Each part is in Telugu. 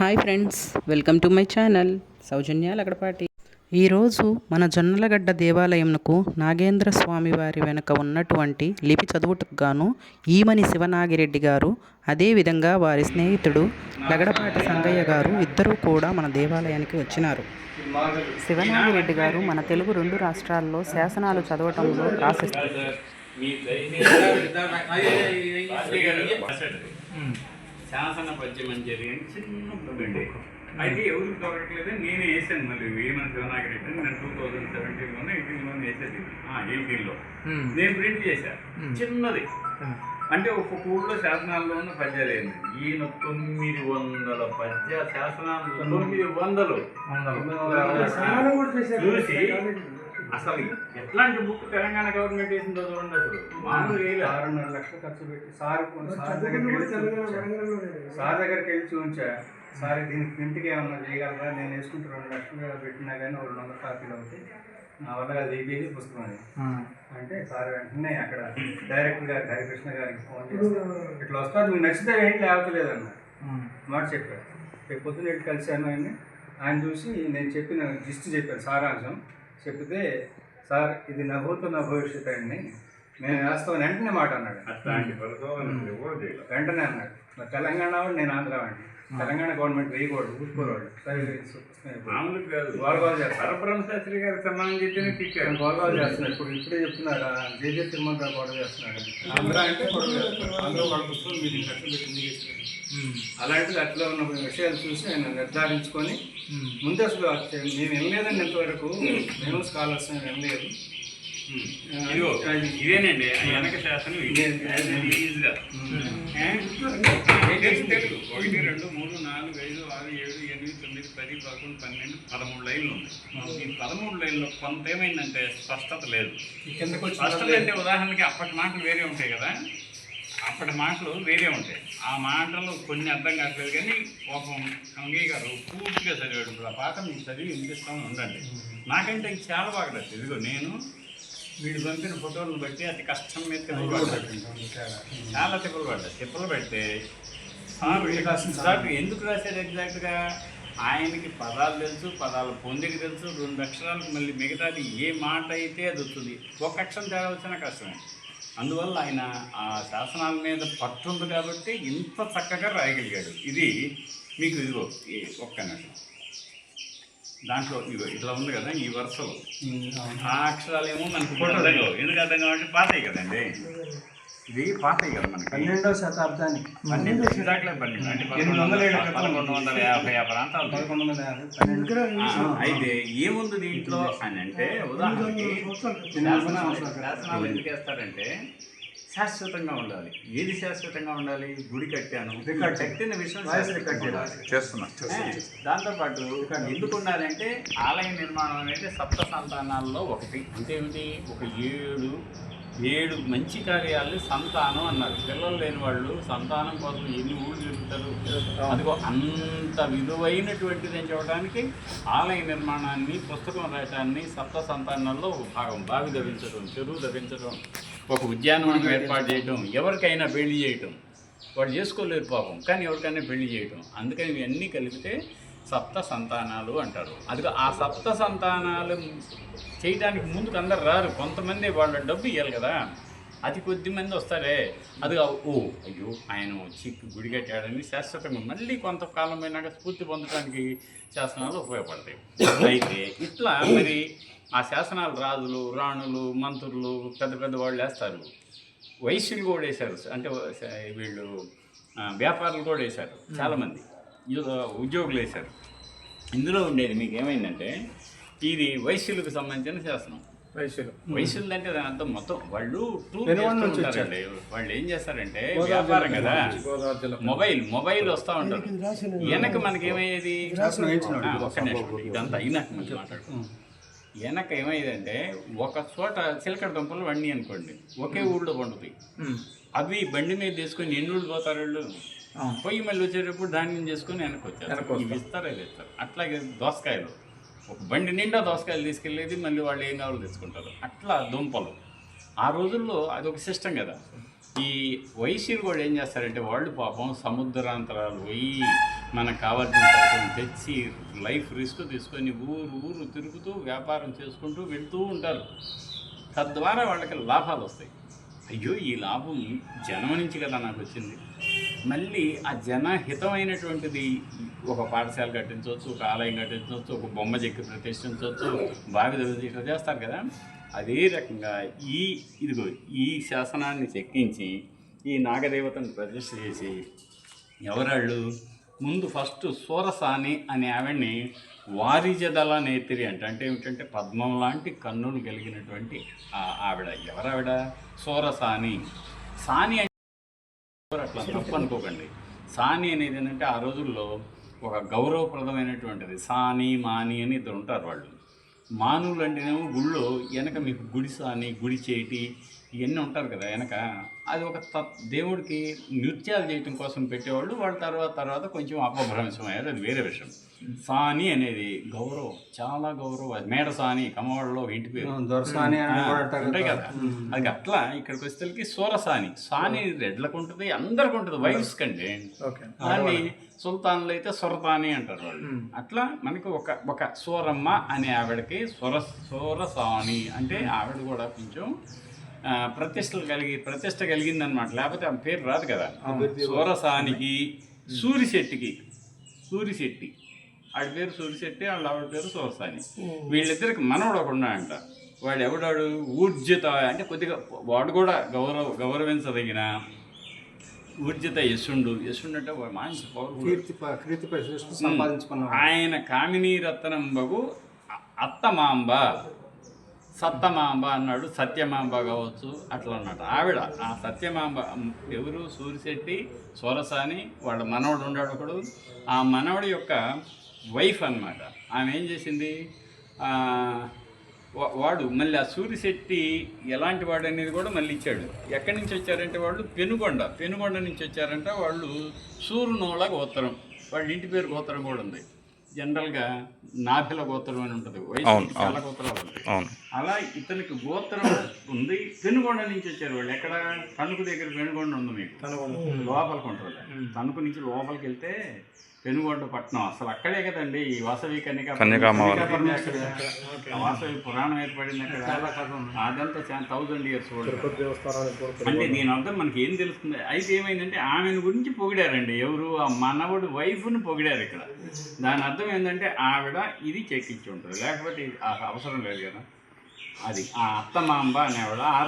Hi friends, welcome to my channel Soujanya Lagadapati. ఈరోజు మన జొన్నలగడ్డ దేవాలయంకు నాగేంద్ర స్వామి వారి వెనుక ఉన్నటువంటి లిపి చదువుటకు గాను ఈమని శివనాగిరెడ్డి గారు, అదేవిధంగా వారి స్నేహితుడు లగడపాటి సంగయ్య గారు ఇద్దరూ కూడా మన దేవాలయానికి వచ్చినారు. శివనాగిరెడ్డి గారు మన తెలుగు 2 రాష్ట్రాల్లో శాసనాలు చదవటంలో రాసిస్తారు. శాసన పద్యం అని జరిగి చిన్న ఉందండి. అయితే ఎవరికి దొరకట్లేదు, నేనే వేసాను. మళ్ళీ వేయమని శివనాగిరెడ్డి నేను 2017లోనే 18లో వేసేది. 18లో నేను ప్రింట్ చేశాను చిన్నది. అంటే ఒక్కొక్క ఊళ్ళో శాసనాల్లో ఉన్న పద్యాలు ఏంది, ఈయన 900 పద్య శాసనాలు 900 చూసి అసలు ఎట్లాంటి బుక్ తెలంగాణ గవర్నమెంట్ వేసిందో చూడండి. అసలు మామూలు 6.5 లక్షలు ఖర్చు పెట్టి సార్ దగ్గరికి వెళ్ళి చూపించా. సార్ దీనికి ప్రింట్కి ఏమన్నా చేయగలరా, నేను వేసుకుంటే 2 లక్షలు పెట్టినా కానీ 200 కాపీలు అవుతాయి, నా వల్ల అది అయిపోయింది పుస్తకం అని అంటే సార్ వెంటనే అక్కడ డైరెక్టర్ గారికి హరికృష్ణ గారికి ఫోన్ చేసి ఇట్లా వస్తుంది, మీకు నచ్చితే ఏంటి లేవట్లేదన్నారు. మాట చెప్పారు. రేపు పొద్దున వెళ్ళి కలిశాను ఆయన చూసి నేను చెప్పిన లిస్ట్ చెప్పాను, సారాంశం చెప్తే సార్ ఇది నభూత నా భవిష్యత్ అండి, నేను వేస్తామని వెంటనే మాట అన్నాడు. వెంటనే అన్నాడు. మరి తెలంగాణ వాడు, నేను ఆంధ్ర వాడిని, తెలంగాణ గవర్నమెంట్ వేయకూడదు, ఊరుకోరాడు. సరే గోల్గోలు చేస్తారు. శాస్త్రి గారు సన్మానం చేస్తేనే గోల్గోలు చేస్తున్నాడు. ఇప్పుడే చెప్తున్నాడు జేజే తిరుమల గొడవ చేస్తున్నాడు. ఆంధ్ర అంటే గొడవ చేస్తారు, ఆంధ్ర వాళ్ళ పుస్తకం మీరు ఖర్చు పెట్టి అలాంటిది అట్లా ఉన్న విషయాలు చూసి ఆయన నిర్ధారించుకొని ముందు అసలు మేము వినలేదండి ఇంతవరకు, మేము స్కాలర్స్ వినలేదు. ఇదేనండి వెనక శాసనం. 1 2 3 4 5 6 7 8 9 10 11 12 13 లైన్లు ఉన్నాయి. ఈ 13 లైన్లో కొంత ఏమైందంటే స్పష్టత లేదు. స్పష్టత అంటే ఉదాహరణకి అప్పటి మాటలు వేరే ఉంటాయి కదా, అప్పటి మాటలు వేరే ఉంటాయి. ఆ మాటలు కొన్ని అర్థం కావట్లేదు. కానీ పాపం కంగయ్య గారు పూర్తిగా చదివాడు. ఇప్పుడు ఆ పాట మీకు చదివి వినిపిస్తామని ఉండండి. నాకంటే ఇది చాలా బాగా నచ్చింది. ఇదిగో నేను వీడు పంపిన ఫోటోలను బట్టి అతి కష్టం మీద తిప్పలు పడ్డాడు, చాలా తిప్పలు పడ్డాడు. తిప్పలు పెడితే ఎందుకు రాశాడు ఎగ్జాక్ట్గా, ఆయనకి పదాలు తెలుసు, పదాలు పొందికి తెలుసు, 2 అక్షరాలకు మళ్ళీ మిగతాది ఏ మాట అయితే అది వస్తుంది, 1 అక్షరం తేడా వచ్చినా కష్టమే. అందువల్ల ఆయన ఆ శాసనాల మీద పట్టుంది కాబట్టి ఇంత చక్కగా రాయగలిగాడు. ఇది మీకు ఇదిగో ఒక్క నిమిషం, దాంట్లో ఇదిగో ఇట్లా ఉంది కదా ఈ వరుసలో ఆ అక్షరాలేమో మనకు అర్థం కావు. ఎందుకు అర్థం కావాలంటే పాతయ్య కదండి, ఇది పాతయ్య కదా మనకి 12వ శతాబ్దానికి 12 ఎగ్జాక్ట్లీ 12 అంటే 1150 ఆ ప్రాంతాలు. అయితే ఏముంది దీంట్లో అని అంటే ఉదాహరణకి శాసనాలు ఎందుకు వేస్తారంటే శాశ్వతంగా ఉండాలి. ఏది శాశ్వతంగా ఉండాలి? గుడి కట్టాను, కట్టిన విషయం చేస్తున్నాను. దాంతోపాటు ఎందుకు ఉండాలంటే ఆలయ నిర్మాణం అనేది 7 సంతానాల్లో ఒకటి. అంటే ఏమిటి, ఒక 7 మంచి కార్యాలని సంతానం అన్నారు. పిల్లలు లేని వాళ్ళు సంతానం కోసం ఎన్ని ఊళ్ళు తిరుగుతారు. అదిగో అంత విలువైనటువంటిది అని చెప్పడానికి ఆలయ నిర్మాణాన్ని, పుస్తకం రాయటాన్ని 7 సంతానాల్లో ఒక భాగం. బావి దవ్వించడం, చెరువు దవ్వించడం, ఒక ఉద్యానవనం ఏర్పాటు చేయటం, ఎవరికైనా పెళ్లి చేయటం. వాడు చేసుకోలేరు పాపం, కానీ ఎవరికైనా పెళ్లి చేయటం. అందుకని ఇవన్నీ కలిపితే 7 సంతానాలు అంటారు. అదిగో ఆ 7 సంతానాలు చేయడానికి ముందుకు అందరు రారు. కొంతమంది వాళ్ళ డబ్బు ఇవ్వాలి కదా, అతి కొద్ది మంది వస్తారే. అది అయ్యో ఆయన వచ్చి గుడి కట్టాడని శాశ్వతంగా మళ్ళీ కొంతకాలం అయినాక స్ఫూర్తి పొందడానికి శాసనాలు ఉపయోగపడతాయి. అయితే ఇట్లా మరి ఆ శాసనాలు రాజులు, రాణులు, మంత్రులు, పెద్ద పెద్ద వాళ్ళు వేస్తారు. వైశ్యులు కూడా వేశారు, అంటే వీళ్ళు వ్యాపారులు కూడా వేశారు, చాలామంది ఉద్యోగులు వేశారు. ఇందులో ఉండేది మీకు ఏమైందంటే ఇది వైశ్యులకు సంబంధించిన శాసనం. వైశ్యులు అంటే దాని అర్థం మొత్తం వాళ్ళు ఉంటారండి. వాళ్ళు ఏం చేస్తారంటే వ్యాపారం కదా, మొబైల్ వస్తూ ఉంటారు. వెనక మనకి ఏమయ్యేది, ఒక్క నిమిషం ఇదంతా అయినాక మంచి మాట్లాడుతున్నాం. వెనక ఏమయ్యేదంటే ఒక చోట చిలకడ దుంపలు వండి అనుకోండి, ఒకే ఊళ్ళో పండుతాయి. అవి బండి మీద తీసుకొని ఎన్ని ఊళ్ళు పోతారు వాళ్ళు, పొయ్యి మళ్ళీ వచ్చేటప్పుడు ధాన్యం చేసుకొని వెనక్కి వచ్చారు. ఇవి ఇస్తారే తెస్తారు. అట్లాగే దోసకాయలు, ఒక బండి నిండా దోసకాయలు తీసుకెళ్ళేది, మళ్ళీ వాళ్ళు ఏం కావాలో తెచ్చుకుంటారు. అట్లా దుంపలు ఆ రోజుల్లో అదొక సిస్టమ్ కదా. ఈ వైశ్యులు కూడా ఏం చేస్తారంటే వాళ్ళు పాపం సముద్రాంతరాలు పోయి మనకు కావాల్సిన సరుకులను తెచ్చి లైఫ్ రిస్క్ తీసుకొని ఊరు తిరుగుతూ వ్యాపారం చేసుకుంటూ వెళ్తూ ఉంటారు. తద్వారా వాళ్ళకి లాభాలు వస్తాయి. అయ్యో ఈ లాభం జనం నుంచి కదా నాకు వచ్చింది, మళ్ళీ ఆ జనహితమైనటువంటిది ఒక పాఠశాల కట్టించవచ్చు, ఒక ఆలయం కట్టించవచ్చు, ఒక బొమ్మ చెక్కి ప్రతిష్ఠించవచ్చు, బావి ఇట్లా చేస్తారు కదా. అదే రకంగా ఇదిగో ఈ శాసనాన్ని చెక్కించి ఈ నాగదేవతను ప్రతిష్ఠ చేసి ఎవరాళ్ళు ముందు ఫస్ట్ సూరసాని అనే ఆవిడ్ని వారిజదల నేత్రి అంటే ఏమిటంటే పద్మం లాంటి కన్నులు కలిగినటువంటి ఆవిడ. ఎవరావిడ? సూరసాని. సాని అంటే అట్లా తప్పు అనుకోకండి. సాని అనేది ఏంటంటే ఆ రోజుల్లో ఒక గౌరవప్రదమైనటువంటిది. సాని మాని అని ఇద్దరు ఉంటారు వాళ్ళు. మానులు అంటేనేమో గుళ్ళో వెనక మీకు గుడి సాని, గుడి చేటి ఇవన్నీ ఉంటారు కదా వెనక. అది ఒక దేవుడికి నృత్యాలు చేయటం కోసం పెట్టేవాళ్ళు. వాళ్ళ తర్వాత కొంచెం అపభ్రంశమయ్యారు, అది వేరే విషయం. సాని అనేది గౌరవం, చాలా గౌరవం. అది మేడ సాని కమ్మవాళ్ళలో ఇంటి పేరు ఉంటాయి కదా. అది అట్లా ఇక్కడికి వచ్చేసరికి సూరసాని. సాని రెడ్లకు ఉంటుంది, అందరికి ఉంటుంది, వైఫ్స్ కంటే. దాన్ని సుల్తాన్లు అయితే సొరతాని అంటారు వాళ్ళు. అట్లా మనకి ఒక సూరమ్మ అనే ఆవిడకి సూరసాని అంటే ఆవిడ కూడా కొంచెం ప్రతిష్ట కలిగిందనమాట. లేకపోతే ఆ పేరు రాదు కదా. సూరసానికి సూరిశెట్టి ఆడి పేరు సూరిశెట్టి, ఆవిడ పేరు సూరసాని. వీళ్ళిద్దరికి మనవడు ఒక ఉన్నాడంట. వాడు ఎవడాడు? ఊర్జిత అంటే కొద్దిగా వాడు కూడా గౌరవించదగిన ఊర్జిత యశుండు అంటే మంచి పౌరుడు. ఆయన కామినీ రత్నంబగు అత్తమాంబ, సత్తమాంబ అన్నాడు. సత్యమాంబ కావచ్చు అట్లా అన్నాడు. ఆవిడ ఆ సత్యమాంబ ఎవరు? సూరిశెట్టి సూరసాని. వాళ్ళ మనవడు ఉన్నాడు ఒకడు. ఆ మనవడి యొక్క వైఫ్ అన్నమాట. ఆమె ఏం చేసింది? వాడు మళ్ళీ ఆ సూరిశెట్టి ఎలాంటి వాడు అనేది కూడా మళ్ళీ ఇచ్చాడు. ఎక్కడి నుంచి వచ్చారంటే వాళ్ళు పెనుగొండ నుంచి వచ్చారంట. వాళ్ళు సూరునోళ గోత్రం. వాళ్ళ ఇంటి పేరు గోత్రం కూడా ఉంది. జనరల్గా నాభిల గోత్రం అని ఉంటుంది, వయసు చాలా గోత్రాలు ఉంటాయి. అలా ఇతనికి గోత్రం ఉంది. పెనుగొండ నుంచి వచ్చారు వాళ్ళు. ఎక్కడ? తణుకు దగ్గర పెనుగొండ ఉంది మీకు, లోపలికి ఉంటుంది. తణుకు నుంచి లోపలికి వెళ్తే పెనుగొండ పట్టణం. అసలు అక్కడే కదండి ఈ వాసవి వాసవి పురాణం ఏర్పడింది అక్కడ. అదంతా 1000 years ఓల్డ్. అంటే దీని అర్థం మనకి ఏం తెలుస్తుంది? అయితే ఏమైందంటే ఆమెను గురించి పొగిడారండి. ఎవరు? ఆ మనవడు వైఫ్ను పొగిడారు ఇక్కడ. దాని అర్థం ఏంటంటే ఆవిడ ఇది చెక్కించి ఉంటుంది, లేకపోతే అవసరం లేదు కదా. అది ఆ అత్తమాంబ అనేవాళ్ళ, ఆ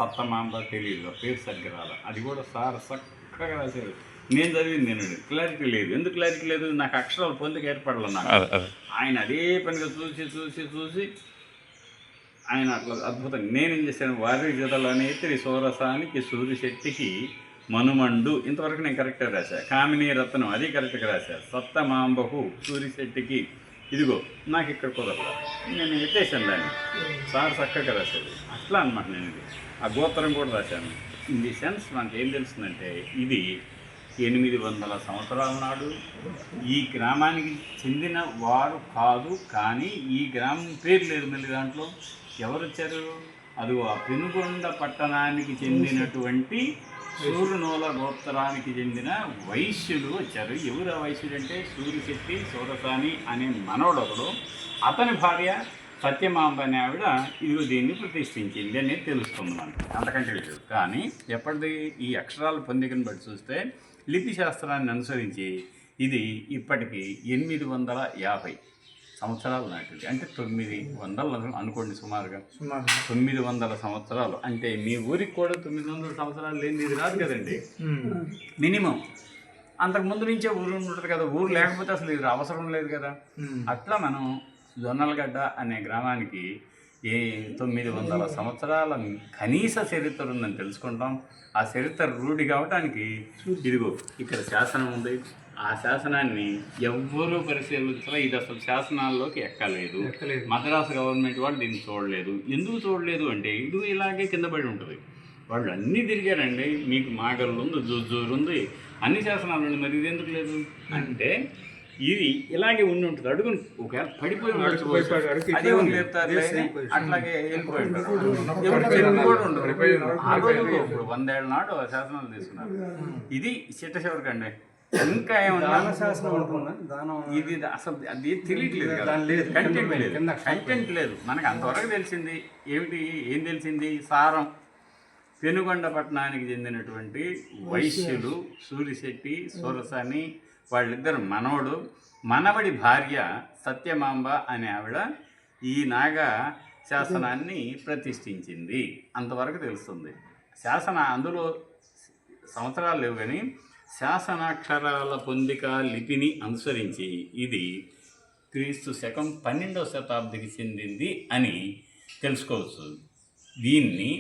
సత్యమాంబ తెలియదు, పేరు సరిగ్గా రాల. అది కూడా సార్ చక్కగా రాశారు. నేను చదివింది నేను క్లారిటీ లేదు. ఎందుకు క్లారిటీ లేదు? నాకు అక్షరాలు పొందుకు ఏర్పడలేదు నాకు. ఆయన అదే పనిగా చూసి ఆయన అట్లా అద్భుతంగా. నేనేం చేశాను? వారిజదల నేత్రి సూరసానికి సూరిశెట్టికి మనుమండు, ఇంతవరకు నేను కరెక్ట్గా రాశా. కామినీ రత్నం అది కరెక్ట్గా రాశా. సత్తమాంబహు సూరిశెట్టికి. ఇదిగో నాకు ఇక్కడ కుదరదు, నేను ఎత్తేసాను దాన్ని. సార్ చక్కగా రాశాడు. అట్లా అనమాట. నేను ఇది ఆ గోత్రం కూడా రాశాను. ఇన్ ది సెన్స్ మనకి ఏం తెలుస్తుందంటే ఇది 800 సంవత్సరాల నాడు ఈ గ్రామానికి చెందిన వారు కాదు, కానీ ఈ గ్రామం పేరు లేదు మళ్ళీ దాంట్లో. ఎవరు వచ్చారు? అది ఆ పెనుగొండ పట్టణానికి చెందినటువంటి సూరునోల గోత్రానికి చెందిన వైశ్యులు వచ్చారు. ఎవరు ఆ వైశ్యుడు అంటే సూరిశెట్టి సూరసాని అనే మనవడొకడు. అతని భార్య సత్యమాంబ అనే ఆవిడ ఇదిగో దీన్ని ప్రతిష్ఠించింది అనేది తెలుస్తుంది మనకి. అంతకంటే లేదు. కానీ ఎప్పటిది ఈ అక్షరాల పొందికను బట్టి చూస్తే లిపి శాస్త్రాన్ని అనుసరించి ఇది ఇప్పటికీ 850 సంవత్సరాలు నాటిది. అంటే 900 అనుకోండి సుమారుగా. 900 సంవత్సరాలు అంటే మీ ఊరికి కూడా 900 సంవత్సరాలు లేనిది ఇది రాదు కదండి మినిమం. అంతకుముందు నుంచే ఊరు ఉంటుంది కదా. ఊరు లేకపోతే అసలు ఇది అవసరం లేదు కదా. అట్లా మనం జొన్నలగడ్డ అనే గ్రామానికి 900 సంవత్సరాల కనీస చరిత్ర ఉందని తెలుసుకుంటాం. ఆ చరిత్ర రూఢి కావడానికి ఇదిగో ఇక్కడ శాసనం ఉంది. ఆ శాసనాన్ని ఎవ్వరూ పరిశీలించరా. ఇది అసలు శాసనాల్లోకి ఎక్కలేదు. మద్రాసు గవర్నమెంట్ వాళ్ళు దీన్ని చూడలేదు. ఎందుకు చూడలేదు అంటే ఇది ఇలాగే కింద పడి ఉంటుంది. వాళ్ళు అన్నీ తిరిగారండి. మీకు మాగల్లు ఉంది, జూజూరు ఉంది, అన్ని శాసనాలు ఉంది. మరి ఇది ఎందుకు లేదు అంటే ఇది ఇలాగే ఉండి ఉంటుంది. అడుగు ఒకవేళ పడిపోయి అదే అట్లాగే వెళ్ళిపోయి కూడా ఉండదు. 100 ఏళ్ళ నాడు శాసనాలు తీసుకున్నారు. ఇది చిట్ట చివరికి అండి ఇంకా ఏమన్నా దాన శాసనం ఉంటుందా? దానం ఇది అసలు అది తెలియట్లేదు కదా, దాని లేదు. కంటెంట్ లేదు, కింద కంటెంట్ లేదు. మనకు అంతవరకు తెలిసింది ఏమిటి, ఏం తెలిసింది? సారం. పెనుగొండ పట్టణానికి చెందినటువంటి వైశ్యులు సూరిశెట్టి సూరసాని వాళ్ళిద్దరు మనవడు, మనవడి భార్య సత్యమాంబ అనే ఆవిడ ఈ నాగ శాసనాన్ని ప్రతిష్ఠించింది. అంతవరకు తెలుస్తుంది. అందులో సంవత్సరాలు లేవు కానీ శాసనాక్షరాల పొందిక లిపిని అనుసరించి ఇది క్రీస్తు శకం 12వ శతాబ్దికి చెందింది అని తెలుసుకోవచ్చు. దీన్ని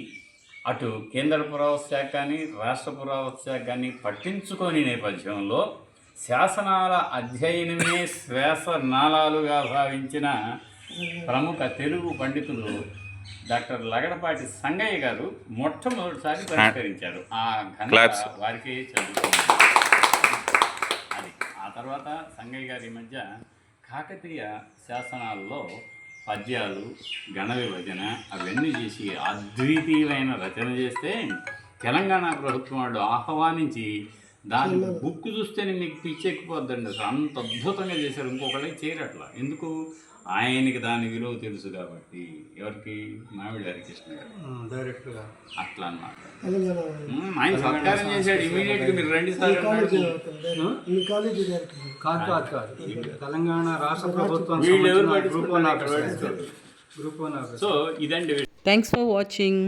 అటు కేంద్ర పురావస్తు శాఖ కానీ రాష్ట్ర పురావస్తు శాఖ కానీ పట్టించుకోని నేపథ్యంలో శాసనాల అధ్యయనమే శ్వాసనాళాలుగా భావించిన ప్రముఖ తెలుగు పండితులు డాక్టర్ లగడపాటి సంగయ్య గారు మొట్టమొదటిసారి పరిష్కరించారు. ఆ ఘనత వారికే చదువుతుంది. అది ఆ తర్వాత సంగయ్య గారి మధ్య కాకతీయ శాసనాల్లో పద్యాలు, గణ విభజన అవన్నీ చేసి అద్వితీయమైన రచన చేస్తే తెలంగాణ ప్రభుత్వం వాళ్ళు ఆహ్వానించి దాని బుక్ చూస్తేనే మీకు పిచ్చెక్కిపోద్దండి. అసలు అంత అద్భుతంగా చేశారు. ఇంకొకళ్ళకి చేయరట్లా. ఎందుకు? ఆయనకి దాని విలువ తెలుసు కాబట్టి. ఎవరికి? మామిడి హరికృష్ణ గారు డైరెక్ట్గా అట్లా అన్నమాట. ఆయన సత్కారం చేశాడు. ఇమీడియట్గా మీరు రండి సార్ అన్నాడు. కాదు తెలంగాణ రాష్ట్ర ప్రభుత్వం వీళ్ళు ఎవరు గ్రూప్ 1 పట్టించుకుంటారు? గ్రూప్ 1 సో ఇదండి. Thanks for watching.